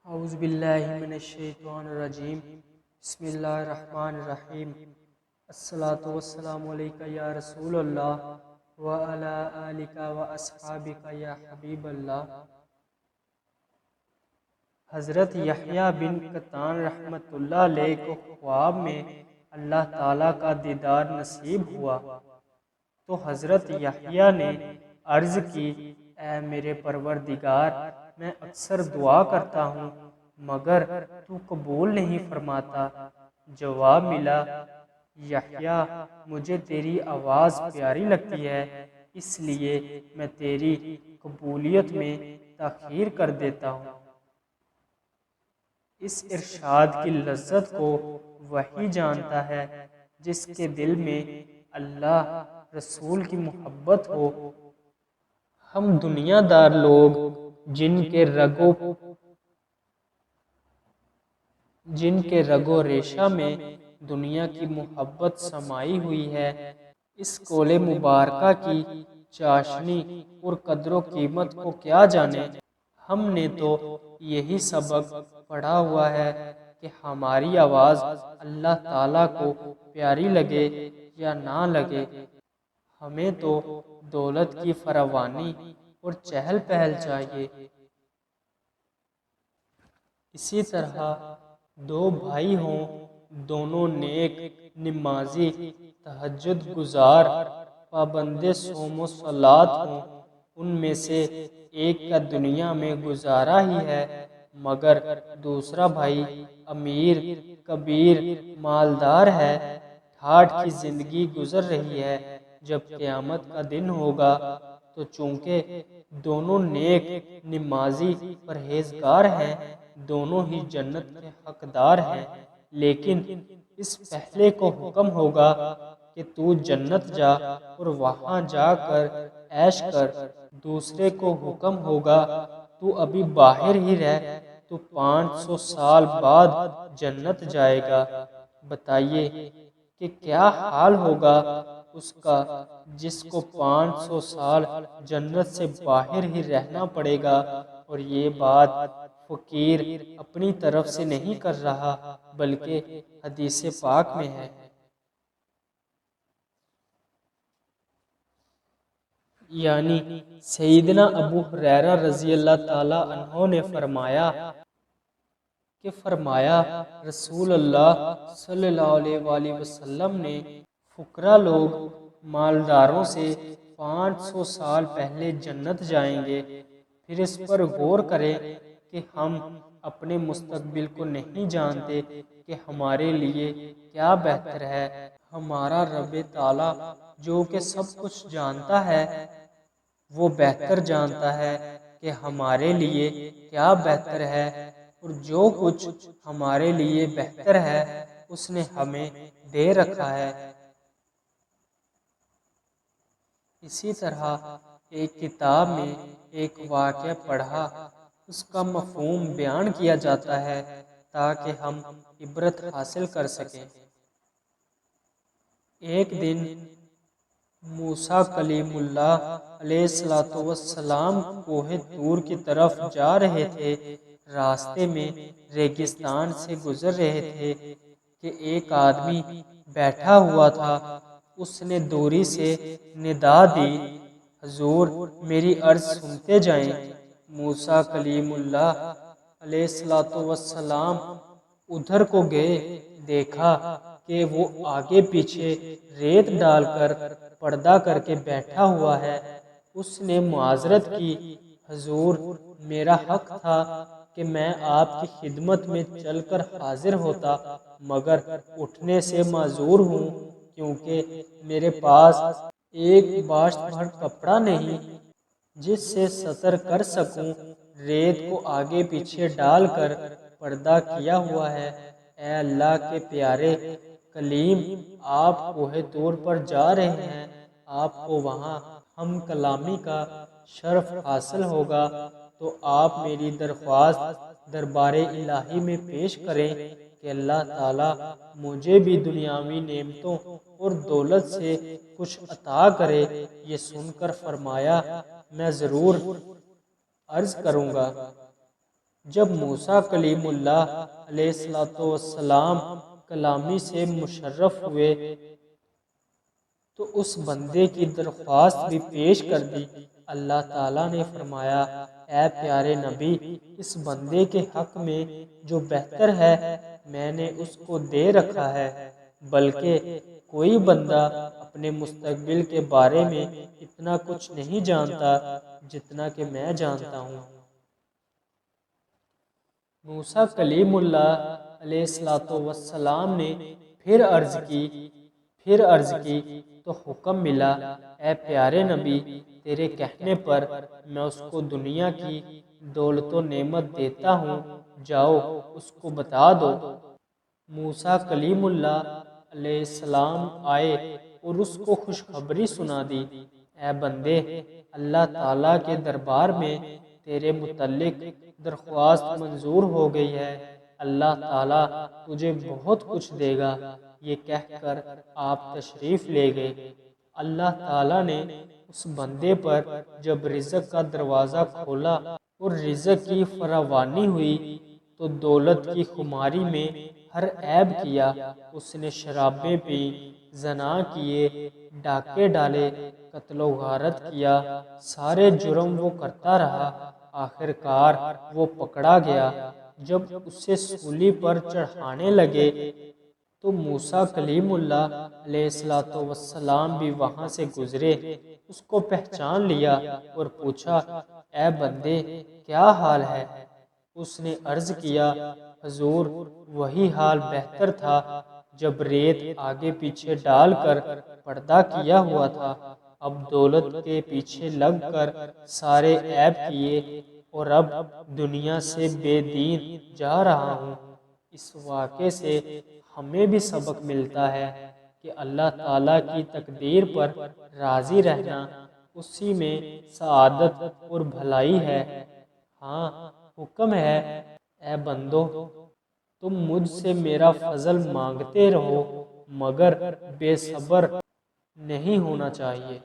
اعوذ باللہ من الشیطان الرجیم بسم اللہ الرحمن الرحیم الصلاۃ والسلام علیکہ یا رسول اللہ وعلی آلکہ واصحابکہ یا حبیب اللہ۔ حضرت یحییٰ بن قطان رحمۃ اللہ علیہ کو خواب میں اللہ تعالیٰ کا دیدار نصیب ہوا تو حضرت یحییٰ نے عرض کی، اے میرے پروردگار، میں اکثر دعا کرتا ہوں مگر تو قبول نہیں فرماتا۔ جواب ملا، یحییٰ، مجھے تیری آواز پیاری لگتی ہے، اس لیے میں تیری قبولیت میں تاخیر کر دیتا ہوں۔ اس ارشاد کی لذت کو وہی جانتا ہے جس کے دل میں اللہ رسول کی محبت ہو۔ ہم دنیا دار لوگ جن کے رگ و ریشہ میں دنیا کی محبت سمائی ہوئی ہے، اس قول مبارکہ کی چاشنی اور قدر و قیمت کو کیا جانے۔ ہم نے تو یہی سبق پڑھا ہوا ہے کہ ہماری آواز اللہ تعالیٰ کو پیاری لگے یا نہ لگے، ہمیں تو دولت کی فراوانی اور چہل پہل چاہیے۔ اسی طرح دو بھائی ہوں، دونوں نیک نمازی، تہجد گزار، پابند صوم و صلات ہوں، ان میں سے ایک کا دنیا میں گزارا ہی ہے مگر دوسرا بھائی امیر کبیر مالدار ہے، ٹھاٹھ کی زندگی گزر رہی ہے۔ جب قیامت کا دن ہوگا تو چونکہ دونوں نیک نمازی پرہیزگار ہیں، دونوں ہی جنت کے حقدار ہیں، لیکن اس پہلے کو حکم ہوگا کہ تو جنت جا اور وہاں جا کر عیش کر، دوسرے کو حکم ہوگا تو ابھی باہر ہی رہ، تو 500 سال بعد جنت جائے گا۔ بتائیے کہ کیا حال ہوگا اس کا جس کو 500 سال جنت سے باہر ہی رہنا پڑے گا۔ اور یہ بات فقیر اپنی طرف سے نہیں کر رہا بلکہ حدیث پاک میں ہے۔ یعنی سیدنا ابو ہریرہ رضی اللہ تعالی عنہ نے فرمایا رسول اللہ صلی اللہ علیہ وآلہ وسلم نے فقراء لوگ مالداروں سے 500 سال پہلے جنت جائیں گے۔ پھر اس پر غور کریں کہ ہم اپنے مستقبل کو نہیں جانتے کہ ہمارے لیے کیا بہتر ہے۔ ہمارا رب تعالیٰ جو کہ سب کچھ جانتا ہے، وہ بہتر جانتا ہے کہ ہمارے لیے کیا بہتر ہے، اور جو کچھ ہمارے لیے بہتر ہے اس نے ہمیں دے رکھا ہے۔ اسی طرح ایک کتاب میں ایک واقعہ پڑھا، اس کا مفہوم بیان کیا جاتا ہے تاکہ ہم عبرت حاصل کر سکیں۔ ایک دن موسیٰ کلیم اللہ علیہ السلام کوہ طور کی طرف جا رہے تھے۔ راستے میں ریگستان سے گزر رہے تھے کہ ایک آدمی بیٹھا ہوا تھا۔ اس نے دوری سے ندا دی، حضور میری عرض سنتے جائیں۔ موسیٰ کلیم اللہ علیہ السلام ادھر کو گئے، دیکھا کہ وہ آگے پیچھے ریت ڈال کر پردہ کر کے بیٹھا ہوا ہے۔ اس نے معذرت کی، حضور میرا حق تھا کہ میں آپ کی خدمت میں چل کر حاضر ہوتا مگر اٹھنے سے معذور ہوں، کیونکہ میرے پاس ایک باشت بھر کپڑا نہیں جس سے ستر کر سکوں، ریت کو آگے پیچھے ڈال کر پردہ کیا ہوا ہے۔ اے اللہ کے پیارے کلیم، آپ کوہ طور پر جا رہے ہیں، آپ کو وہاں ہم کلامی کا شرف حاصل ہوگا، تو آپ میری درخواست دربار الہی میں پیش کریں کہ اللہ تعالیٰ مجھے بھی دنیاوی نعمتوں اور دولت سے کچھ عطا کرے۔ یہ سن کر فرمایا، میں ضرور عرض کروں گا۔ جب موسیٰ کلیم اللہ علیہ السلام کلامی سے مشرف ہوئے تو اس بندے کی درخواست بھی پیش کر دی۔ اللہ تعالیٰ نے فرمایا، اے پیارے نبی، اس بندے کے حق میں جو بہتر ہے میں نے اس کو دے رکھا ہے، بلکہ کوئی بندہ اپنے مستقبل کے بارے میں اتنا کچھ نہیں جانتا جتنا کہ میں جانتا ہوں۔ موسیٰ کلیم اللہ علیہ السلام نے پھر عرض کی تو حکم ملا، اے پیارے نبی، تیرے کہنے پر میں اس کو دنیا کی دولت و نعمت دیتا ہوں، جاؤ اس کو بتا دو۔ موسیٰ کلیم اللہ علیہ السلام آئے اور اس کو خوشخبری سنا دی، اے بندے، اللہ تعالیٰ کے دربار میں تیرے متعلق درخواست منظور ہو گئی ہے، اللہ تعالیٰ تجھے بہت کچھ دے گا۔ یہ کہہ کر آپ تشریف لے گئے۔ اللہ تعالیٰ نے اس بندے پر جب رزق کا دروازہ کھولا اور رزق کی فراوانی ہوئی تو دولت کی خماری میں ہر عیب کیا۔ اس نے شرابیں پی، زنا کیے، ڈاکے ڈالے، قتل و غارت کیا، سارے جرم وہ کرتا رہا۔ آخر کار وہ پکڑا گیا۔ جب اسے سولی پر چڑھانے لگے تو موسیٰ کلیم اللہ علیہ السلام بھی وہاں سے گزرے۔ اس کو پہچان لیا اور پوچھا، اے بندے، کیا حال ہے؟ اس نے عرض کیا، حضور، وہی حال بہتر تھا جب ریت آگے پیچھے ڈال کر پردہ کیا ہوا تھا، اب دولت کے پیچھے لگ کر سارے عیب کیے اور اب دنیا سے بے دین جا رہا ہوں۔ اس واقعے سے ہمیں بھی سبق ملتا ہے کہ اللہ تعالیٰ کی تقدیر پر راضی رہنا اسی میں سعادت اور بھلائی ہے۔ ہاں، حکم ہے، اے بندو، تم مجھ سے میرا فضل مانگتے رہو، مگر بے صبر نہیں ہونا چاہیے۔